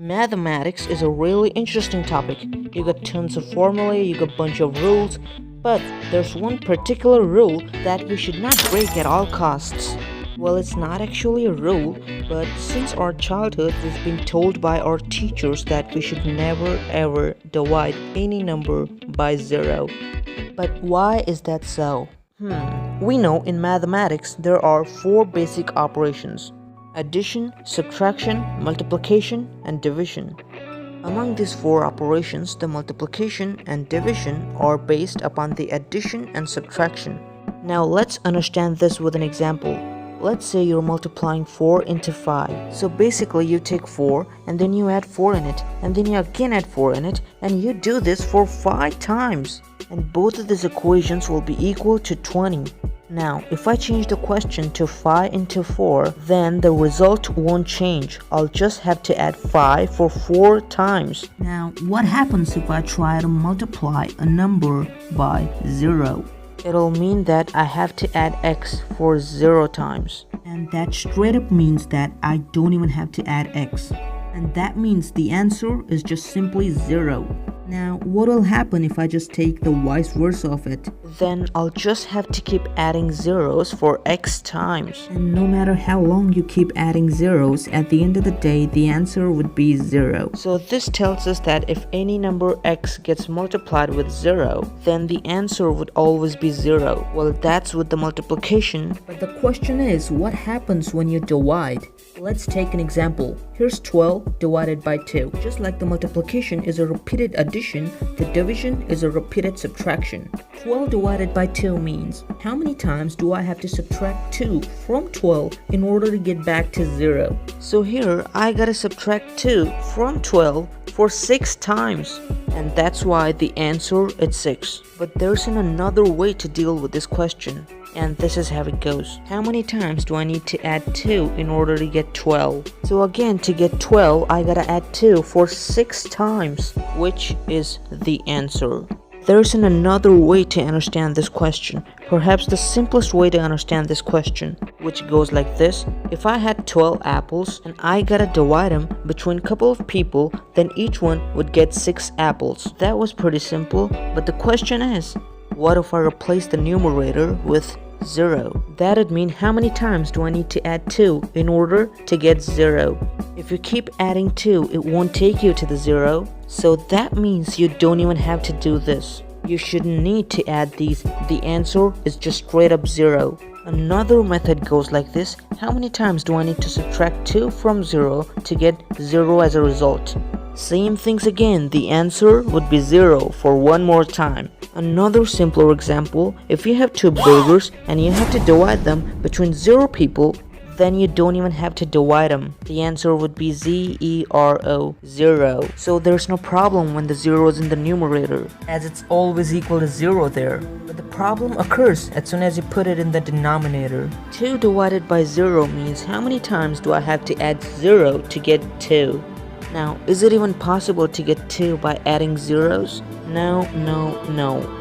Mathematics is a really interesting topic. You got tons of formulae, you got bunch of rules, but there's one particular rule that we should not break at all costs. Well, it's not actually a rule, but since our childhood we've been told by our teachers that we should never ever divide any number by zero. But why is that so? We know in mathematics there are four basic operations: addition, subtraction, multiplication, and division. Among these four operations, the multiplication and division are based upon the addition and subtraction. Now let's understand this with an example. Let's say you're multiplying 4 into 5. So basically you take 4 and then you add 4 in it, and then you again add 4 in it, and you do this for 5 times. And both of these equations will be equal to 20. Now, if I change the question to 5 into 4, then the result won't change. I'll just have to add 5 for 4 times. Now, what happens if I try to multiply a number by 0? It'll mean that I have to add x for 0 times. And that straight up means that I don't even have to add x. And that means the answer is just simply 0. Now, what will happen if I just take the vice versa of it? Then I'll just have to keep adding zeros for x times. And no matter how long you keep adding zeros, at the end of the day, the answer would be 0. So this tells us that if any number x gets multiplied with 0, then the answer would always be 0. Well, that's with the multiplication. But the question is, what happens when you divide? Let's take an example. Here's 12 divided by 2. Just like the multiplication is a repeated addition, the division is a repeated subtraction. 12 divided by 2 means, how many times do I have to subtract 2 from 12 in order to get back to 0? So here, I gotta subtract 2 from 12 for 6 times. And that's why the answer is 6. But there's another way to deal with this question. And this is how it goes. How many times do I need to add 2 in order to get 12? So again, to get 12, I gotta add 2 for 6 times, which is the answer. There's another way to understand this question, perhaps the simplest way to understand this question, which goes like this. If I had 12 apples and I gotta divide them between a couple of people, then each one would get 6 apples. That was pretty simple, but the question is, what if I replace the numerator with 0? That'd mean how many times do I need to add 2 in order to get 0? If you keep adding 2, it won't take you to the 0. So that means you don't even have to do this. You shouldn't need to add these. The answer is just straight up 0. Another method goes like this. How many times do I need to subtract 2 from 0 to get 0 as a result? Same things again, the answer would be 0 for one more time. Another simpler example, if you have 2 burgers and you have to divide them between 0 people, then you don't even have to divide them. The answer would be 0, 0. So there's no problem when the 0 is in the numerator, as it's always equal to 0 there. But the problem occurs as soon as you put it in the denominator. 2 divided by 0 means how many times do I have to add 0 to get 2? Now, is it even possible to get 2 by adding zeros? No,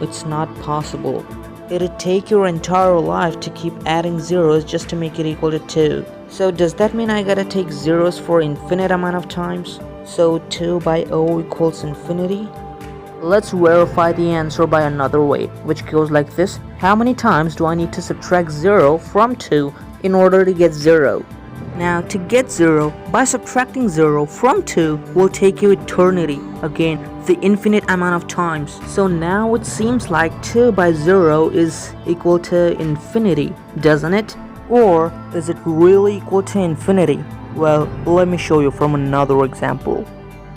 it's not possible. It'd take your entire life to keep adding zeros just to make it equal to 2. So does that mean I gotta take zeros for infinite amount of times? So 2 by O equals infinity? Let's verify the answer by another way, which goes like this. How many times do I need to subtract 0 from 2 in order to get 0? Now, to get 0, by subtracting 0 from 2 will take you eternity. Again, the infinite amount of times. So now it seems like 2 by 0 is equal to infinity, doesn't it? Or is it really equal to infinity? Well, let me show you from another example.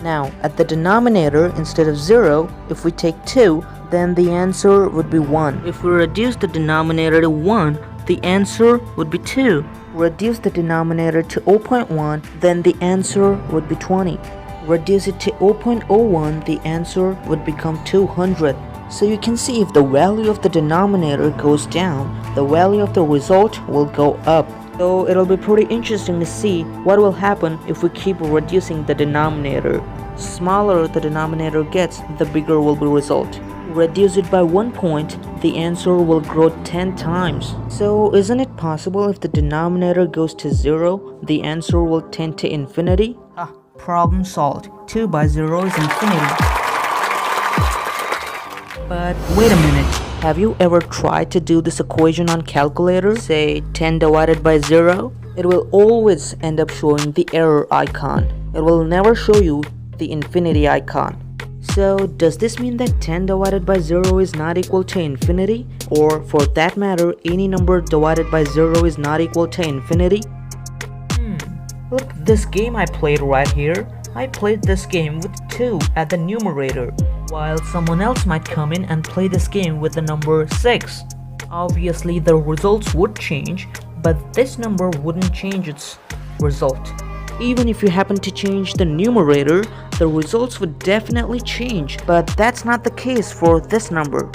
Now, at the denominator, instead of 0, if we take 2, then the answer would be 1. If we reduce the denominator to 1, the answer would be 2. Reduce the denominator to 0.1, then the answer would be 20. Reduce it to 0.01, the answer would become 200. So you can see if the value of the denominator goes down, the value of the result will go up. So it'll be pretty interesting to see what will happen if we keep reducing the denominator. Smaller the denominator gets, the bigger will be the result. Reduce it by 1 point, the answer will grow 10 times. So isn't it possible if the denominator goes to 0, the answer will tend to infinity? Problem solved. 2 by 0 is infinity. But wait a minute. Have you ever tried to do this equation on calculator? Say 10 divided by 0? It will always end up showing the error icon. It will never show you the infinity icon. So does this mean that 10 divided by 0 is not equal to infinity? Or for that matter, any number divided by 0 is not equal to infinity? Look, this game I played right here. I played this game with 2 at the numerator, while someone else might come in and play this game with the number 6. Obviously the results would change, but this number wouldn't change its result. Even if you happen to change the numerator, the results would definitely change, but that's not the case for this number.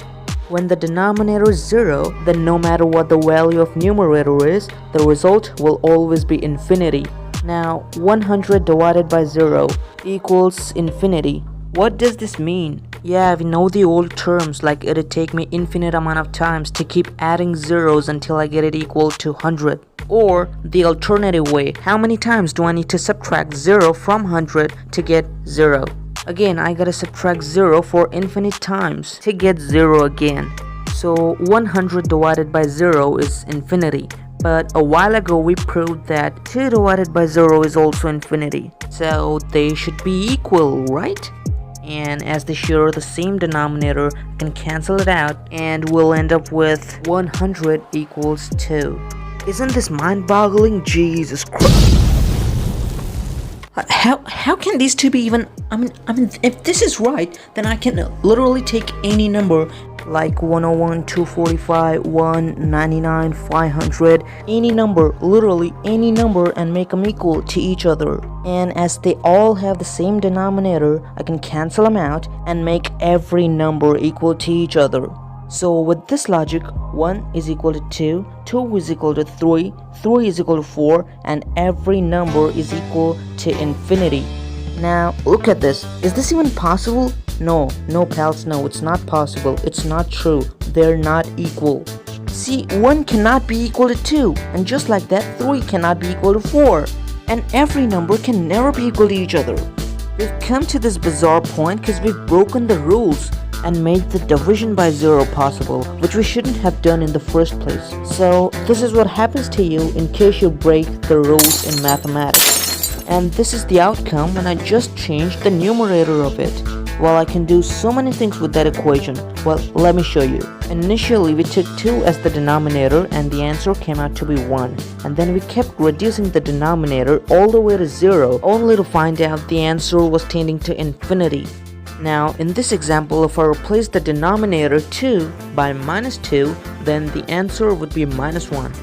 When the denominator is 0, then no matter what the value of numerator is, the result will always be infinity. Now, 100 divided by 0 equals infinity. What does this mean? Yeah, we know the old terms like it'd take me infinite amount of times to keep adding zeros until I get it equal to 100. Or the alternative way, how many times do I need to subtract 0 from 100 to get 0? Again, I gotta subtract 0 for infinite times to get 0 again. So 100 divided by 0 is infinity. But a while ago we proved that 2 divided by 0 is also infinity. So they should be equal, right? And as they share the same denominator, I can cancel it out and we'll end up with 100 equals 2. Isn't this mind-boggling? Jesus Christ. How can these two be even? I mean, if this is right, then I can literally take any number like 101, 245, 199, 500, any number, literally any number, and make them equal to each other. And as they all have the same denominator, I can cancel them out and make every number equal to each other. So with this logic, 1 is equal to 2, 2 is equal to 3, 3 is equal to 4, and every number is equal to infinity. Now look at this. Is this even possible? No pals, no, it's not possible. It's not true. They're not equal. See, 1 cannot be equal to 2, and just like that, 3 cannot be equal to 4. And every number can never be equal to each other. We've come to this bizarre point because we've broken the rules and made the division by 0 possible, which we shouldn't have done in the first place. So this is what happens to you in case you break the rules in mathematics. And this is the outcome when I just changed the numerator of it. Well, I can do so many things with that equation. Well, let me show you. Initially, we took 2 as the denominator and the answer came out to be 1. And then we kept reducing the denominator all the way to 0, only to find out the answer was tending to infinity. Now, in this example, if I replace the denominator 2 by minus 2, then the answer would be minus 1.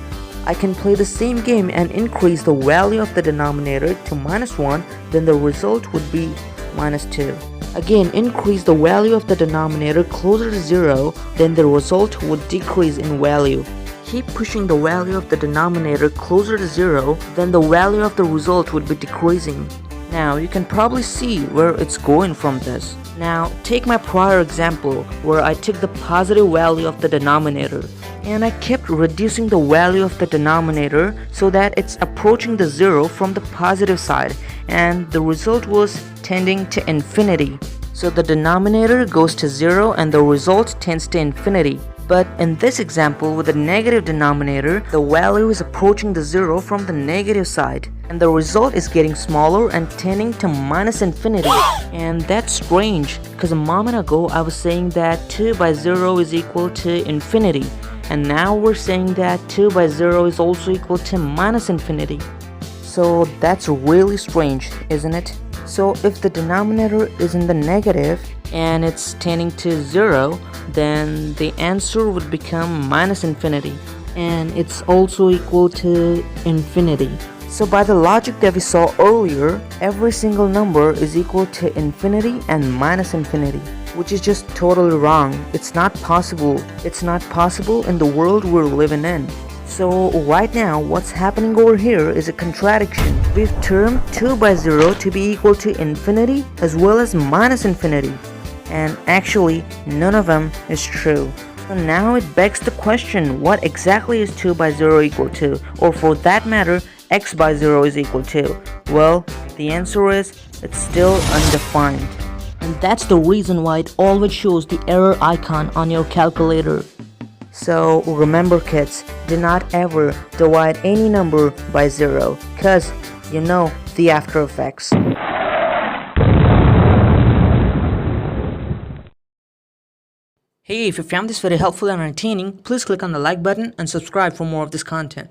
I can play the same game and increase the value of the denominator to minus 1, then the result would be minus 2. Again, increase the value of the denominator closer to 0, then the result would decrease in value. Keep pushing the value of the denominator closer to 0, then the value of the result would be decreasing. Now, you can probably see where it's going from this. Now, take my prior example where I took the positive value of the denominator and I kept reducing the value of the denominator so that it's approaching the 0 from the positive side, and the result was tending to infinity. So the denominator goes to 0 and the result tends to infinity. But in this example with a negative denominator, the value is approaching the 0 from the negative side, and the result is getting smaller and tending to minus infinity. And that's strange, because a moment ago I was saying that 2 by 0 is equal to infinity, and now we're saying that 2 by 0 is also equal to minus infinity. So that's really strange, isn't it? So if the denominator is in the negative and it's tending to 0, then the answer would become minus infinity, and it's also equal to infinity. So by the logic that we saw earlier, every single number is equal to infinity and minus infinity, which is just totally wrong. It's not possible. It's not possible in the world we're living in. So right now, what's happening over here is a contradiction. We've termed 2 by 0 to be equal to infinity as well as minus infinity. And actually, none of them is true. So now it begs the question, what exactly is 2 by 0 equal to? Or for that matter, x by 0 is equal to? Well, the answer is It's still undefined. And that's the reason why it always shows the error icon on your calculator. So remember kids, do not ever divide any number by 0, cause you know the after effects. Hey, if you found this very helpful and entertaining, please click on the like button and subscribe for more of this content.